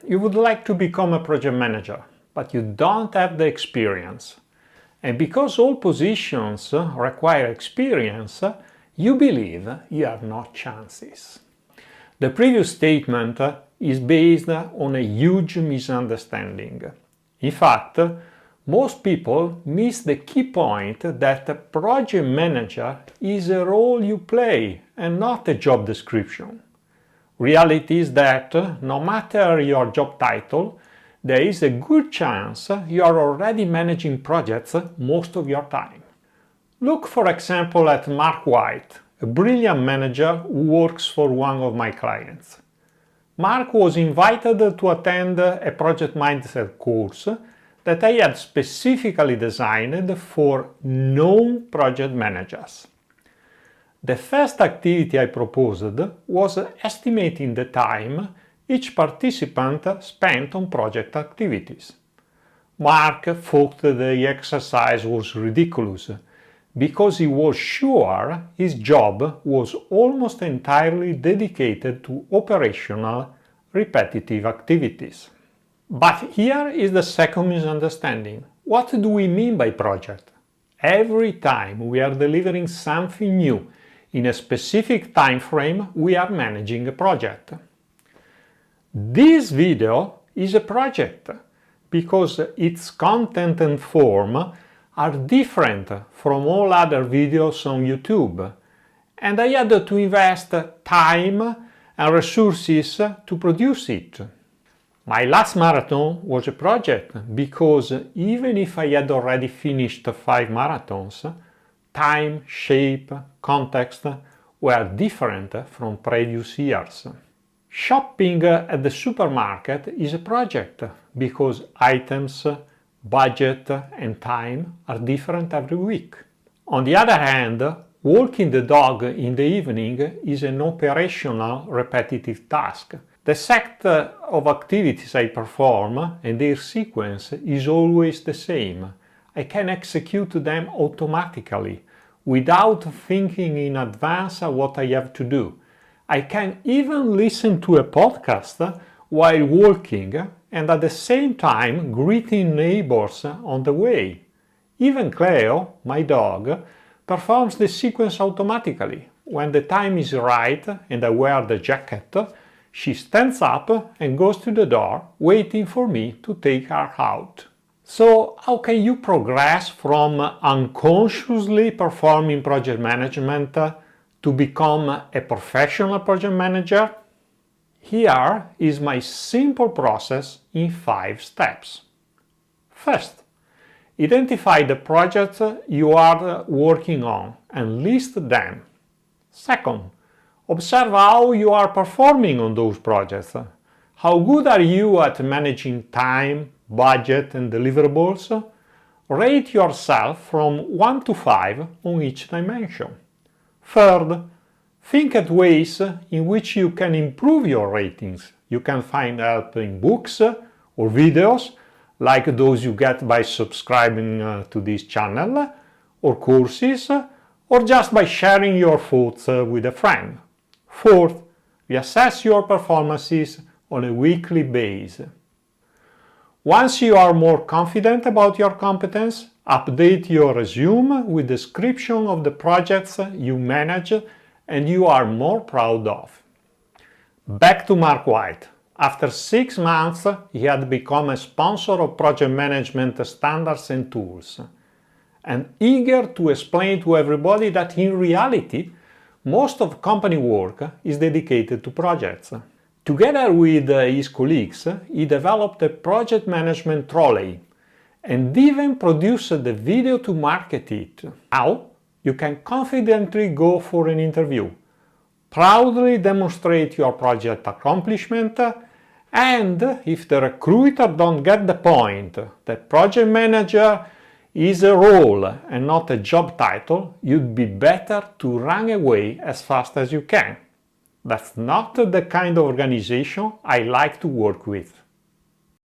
You would like to become a project manager, but you don't have the experience. And because all positions require experience, you believe you have no chances. The previous statement is based on a huge misunderstanding. In fact, most people miss the key point that project manager is a role you play and not a job description. Reality is that no matter your job title, there is a good chance you are already managing projects most of your time. Look for example at Mark White, a brilliant manager who works for one of my clients. Mark was invited to attend a project mindset course that I had specifically designed for non-project managers. The first activity I proposed was estimating the time each participant spent on project activities. Mark thought the exercise was ridiculous because he was sure his job was almost entirely dedicated to operational, repetitive activities. But here is the second misunderstanding. What do we mean by project? Every time we are delivering something new in a specific time frame, we are managing a project. This video is a project because its content and form are different from all other videos on YouTube, and I had to invest time and resources to produce it. My last marathon was a project because even if I had already finished 5 marathons, time, shape, context were different from previous years. Shopping at the supermarket is a project because items, budget and time are different every week. On the other hand, walking the dog in the evening is an operational, repetitive task. The set of activities I perform and their sequence is always the same. I can execute them automatically, without thinking in advance what I have to do. I can even listen to a podcast while walking and at the same time greeting neighbors on the way. Even Cleo, my dog, performs the sequence automatically. When the time is right and I wear the jacket, she stands up and goes to the door, waiting for me to take her out. So how can you progress from unconsciously performing project management to become a professional project manager? Here is my simple process in 5 steps. First, identify the projects you are working on and list them. Second, observe how you are performing on those projects. How good are you at managing time, budget and deliverables? Rate yourself from 1 to 5 on each dimension. Third, think at ways in which you can improve your ratings. You can find help in books or videos, like those you get by subscribing to this channel, or courses, or just by sharing your thoughts with a friend. Fourth, reassess your performances on a weekly basis. Once you are more confident about your competence, update your resume with description of the projects you manage and you are more proud of. Back to Mark White. After 6 months, he had become a sponsor of project management standards and tools, and eager to explain to everybody that in reality, most of company work is dedicated to projects. Together with his colleagues, he developed a project management trolley and even produced the video to market it. Now, you can confidently go for an interview, proudly demonstrate your project accomplishment, and if the recruiter don't get the point that project manager is a role and not a job title, you'd be better to run away as fast as you can. That's not the kind of organization I like to work with.